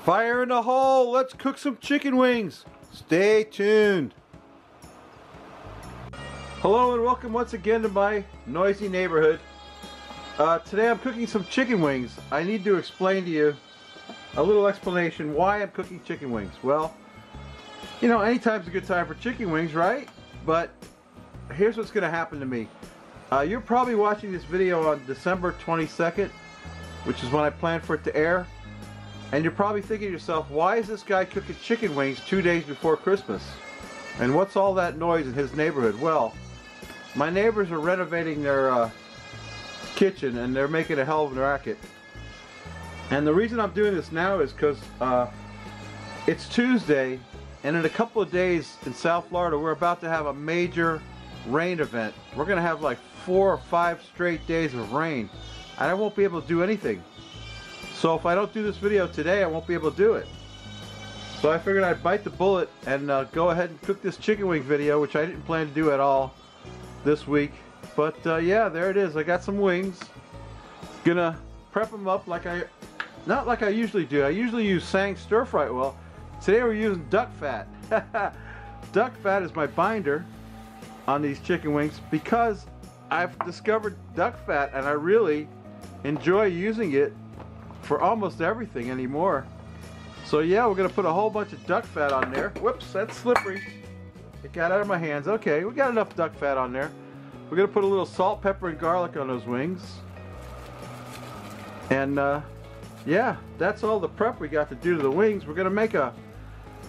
Fire in the hole! Let's cook some chicken wings! Stay tuned! Hello and welcome once again to my noisy neighborhood. Today I'm cooking some chicken wings. I need to explain to you a little explanation why I'm cooking chicken wings. Well, you know, anytime's a good time for chicken wings, right? But here's what's going to happen to me. You're probably watching this video on December 22nd, which is when I plan for it to air. And you're probably thinking to yourself, why is this guy cooking chicken wings 2 days before Christmas? And what's all that noise in his neighborhood? Well, my neighbors are renovating their kitchen and they're making a hell of a racket. And the reason I'm doing this now is because it's Tuesday, and in a couple of days in South Florida we're about to have a major rain event. We're going to have like 4 or 5 straight days of rain, and I won't be able to do anything. So if I don't do this video today, I won't be able to do it. So I figured I'd bite the bullet and go ahead and cook this chicken wing video, which I didn't plan to do at all this week. But yeah, there it is. I got some wings. Gonna prep them up not like I usually do. I usually use Sang stir fry oil. Today we're using duck fat. Duck fat is my binder on these chicken wings because I've discovered duck fat and I really enjoy using it for almost everything anymore. So yeah, we're gonna put a whole bunch of duck fat on there. Whoops, that's slippery. It got out of my hands. Okay, we got enough duck fat on there. We're gonna put a little salt, pepper, and garlic on those wings. And yeah, that's all the prep we got to do to the wings. We're gonna make a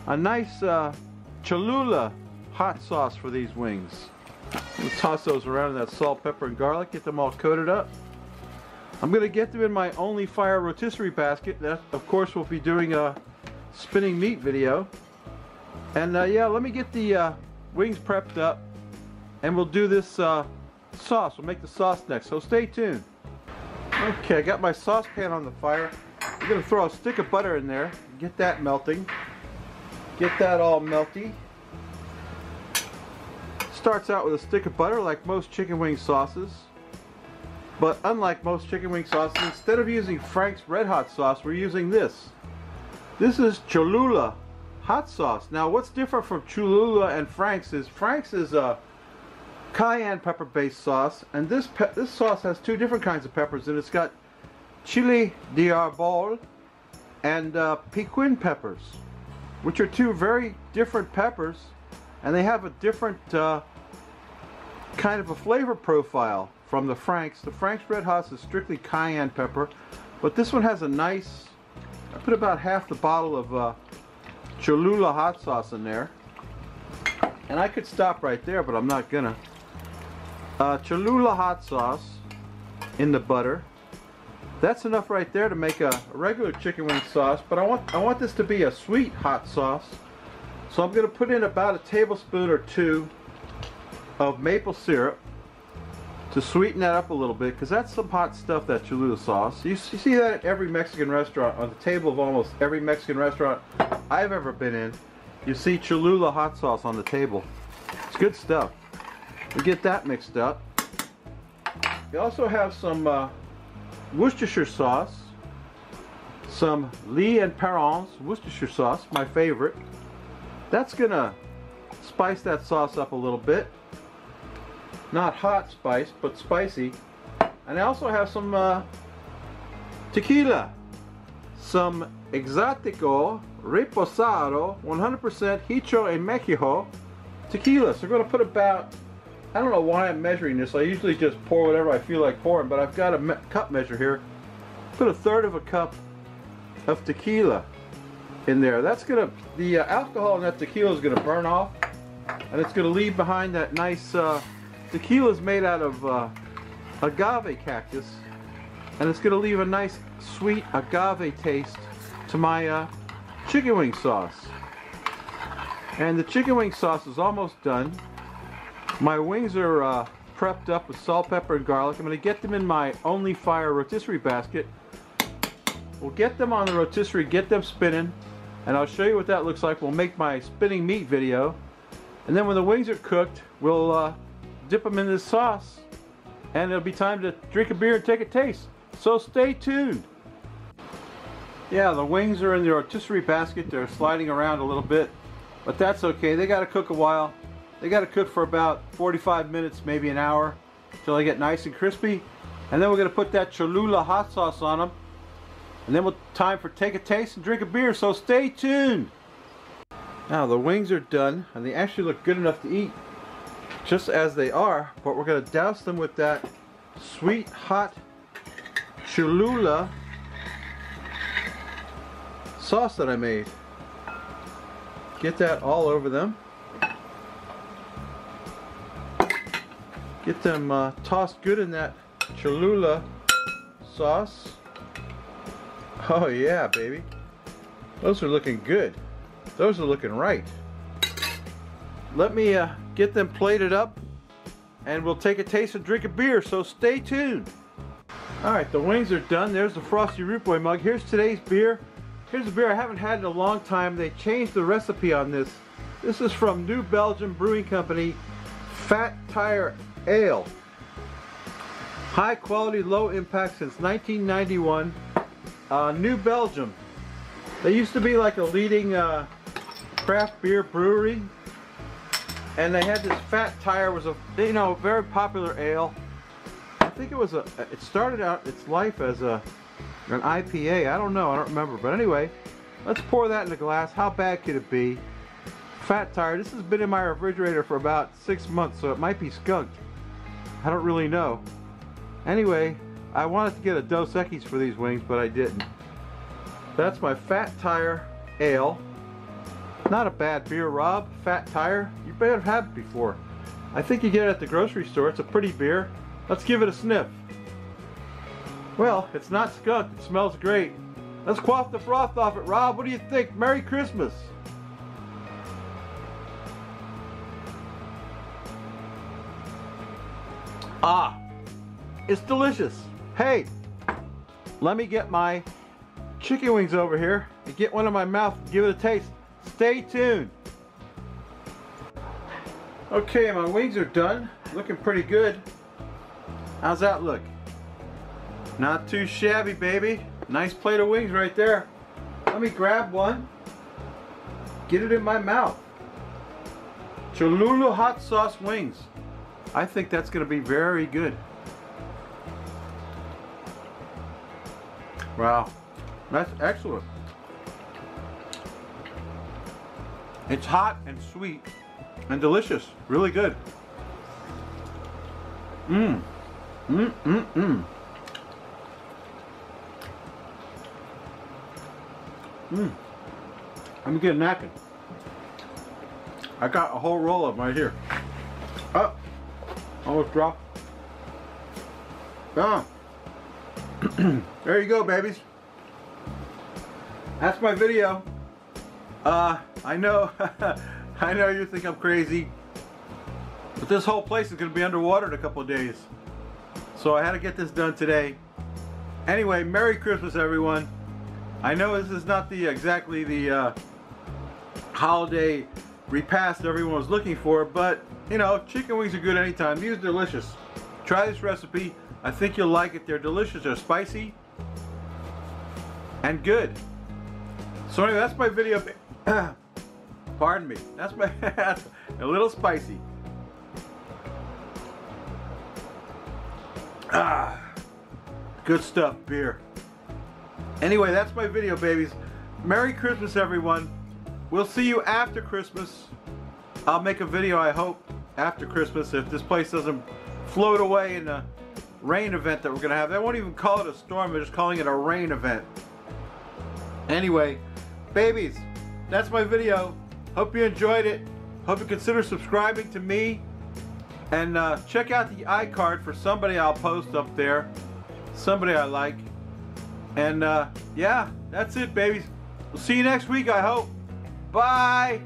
nice Cholula hot sauce for these wings. We'll toss those around in that salt, pepper, and garlic. Get them all coated up. I'm going to get them in my Only Fire rotisserie basket. That, of course, we'll be doing a spinning meat video. And yeah, let me get the wings prepped up, and we'll do this sauce. We'll make the sauce next, so stay tuned. Okay, I got my saucepan on the fire. I'm going to throw a stick of butter in there, get that melting. Get that all melty. Starts out with a stick of butter like most chicken wing sauces. But unlike most chicken wing sauces, instead of using Frank's Red Hot sauce, we're using this. This is Cholula hot sauce. Now what's different from Cholula and Frank's is a cayenne pepper based sauce, and this sauce has 2 different kinds of peppers, and it's got chili de arbol and piquin peppers, which are 2 very different peppers, and they have a different kind of a flavor profile from the Frank's. The Frank's Red Hot is strictly cayenne pepper, but this one has a nice, I put about half the bottle of Cholula hot sauce in there. And I could stop right there, but I'm not gonna. Cholula hot sauce in the butter. That's enough right there to make a regular chicken wing sauce, but I want this to be a sweet hot sauce. So I'm gonna put in about a tablespoon or 2 of maple syrup to sweeten that up a little bit, because that's some hot stuff, that Cholula sauce. You see that at every Mexican restaurant, on the table of almost every Mexican restaurant I've ever been in. You see Cholula hot sauce on the table. It's good stuff. We get that mixed up. We also have some Worcestershire sauce, some Lee and Perrins Worcestershire sauce, my favorite. That's gonna spice that sauce up a little bit. Not hot spice, but spicy. And I also have some tequila, some Exotico Reposado 100% Hecho en Mexico tequila. So we're going to put about, I don't know why I'm measuring this. I usually just pour whatever I feel like pouring, but I've got a cup measure here. Put 1/3 of a cup of tequila in there. That's gonna, the alcohol in that tequila is gonna burn off, and it's gonna leave behind that nice. Tequila is made out of agave cactus, and it's going to leave a nice sweet agave taste to my chicken wing sauce. And the chicken wing sauce is almost done. My wings are prepped up with salt, pepper, and garlic. I'm going to get them in my Only Fire rotisserie basket. We'll get them on the rotisserie, get them spinning, and I'll show you what that looks like. We'll make my spinning meat video, and then when the wings are cooked, we'll dip them in this sauce, and it'll be time to drink a beer and take a taste. So stay tuned. Yeah, the wings are in the rotisserie basket. They're sliding around a little bit, but that's okay. They got to cook a while. They got to cook for about 45 minutes, maybe an hour, till they get nice and crispy. And then we're going to put that Cholula hot sauce on them. And then time for take a taste and drink a beer, so stay tuned. Now the wings are done, and they actually look good enough to eat just as they are, but we're going to douse them with that sweet hot Cholula sauce that I made. Get that all over them. Get them tossed good in that Cholula sauce. Oh yeah, baby. Those are looking good. Those are looking right. Let me get them plated up, and we'll take a taste and drink a beer, so stay tuned. Alright, the wings are done. There's the Frosty Root Boy mug. Here's today's beer. Here's a beer I haven't had in a long time. They changed the recipe on this. This is from New Belgium Brewing Company, Fat Tire Ale. High quality, low impact since 1991. New Belgium. They used to be like a leading craft beer brewery, and they had this Fat Tire. Was a very popular ale. I think it started out its life as an IPA. I don't know. I don't remember. But anyway, let's pour that in a glass. How bad could it be? Fat Tire. This has been in my refrigerator for about 6 months, so it might be skunked. I don't really know. Anyway, I wanted to get a Dos Equis for these wings, but I didn't. That's my Fat Tire Ale. Not a bad beer, Rob. Fat Tire. You better have had it before. I think you get it at the grocery store. It's a pretty beer. Let's give it a sniff. Well, it's not skunked. It smells great. Let's quaff the froth off it, Rob. What do you think? Merry Christmas. Ah, it's delicious. Hey, let me get my chicken wings over here and get one in my mouth and give it a taste. Stay tuned. Okay, my wings are done. Looking pretty good. How's that look? Not too shabby, baby. Nice plate of wings right there. Let me grab one. Get it in my mouth. Cholula hot sauce wings. I think that's going to be very good. Wow, that's excellent. It's hot and sweet and delicious. Really good. Mmm. Mmm, mmm, mmm. Mmm. Let me get a napkin. I got a whole roll of them right here. Oh, almost dropped. Ah. There you go, babies. That's my video. I know, I know you think I'm crazy, but this whole place is going to be underwater in a couple of days. So I had to get this done today. Anyway, Merry Christmas, everyone. I know this is not exactly the holiday repast everyone was looking for, but you know, chicken wings are good anytime. These are delicious. Try this recipe. I think you'll like it. They're delicious. They're spicy and good. So anyway, that's my video. Pardon me. That's my a little spicy. Ah, good stuff, beer. Anyway, that's my video, babies. Merry Christmas, everyone. We'll see you after Christmas. I'll make a video, I hope, after Christmas if this place doesn't float away in a rain event that we're gonna have. They won't even call it a storm. They're just calling it a rain event. Anyway, babies, that's my video. Hope you enjoyed it. Hope you consider subscribing to me, and check out the iCard for somebody I'll post up there, somebody I like. And yeah, that's it, babies. We'll see you next week, I hope. Bye.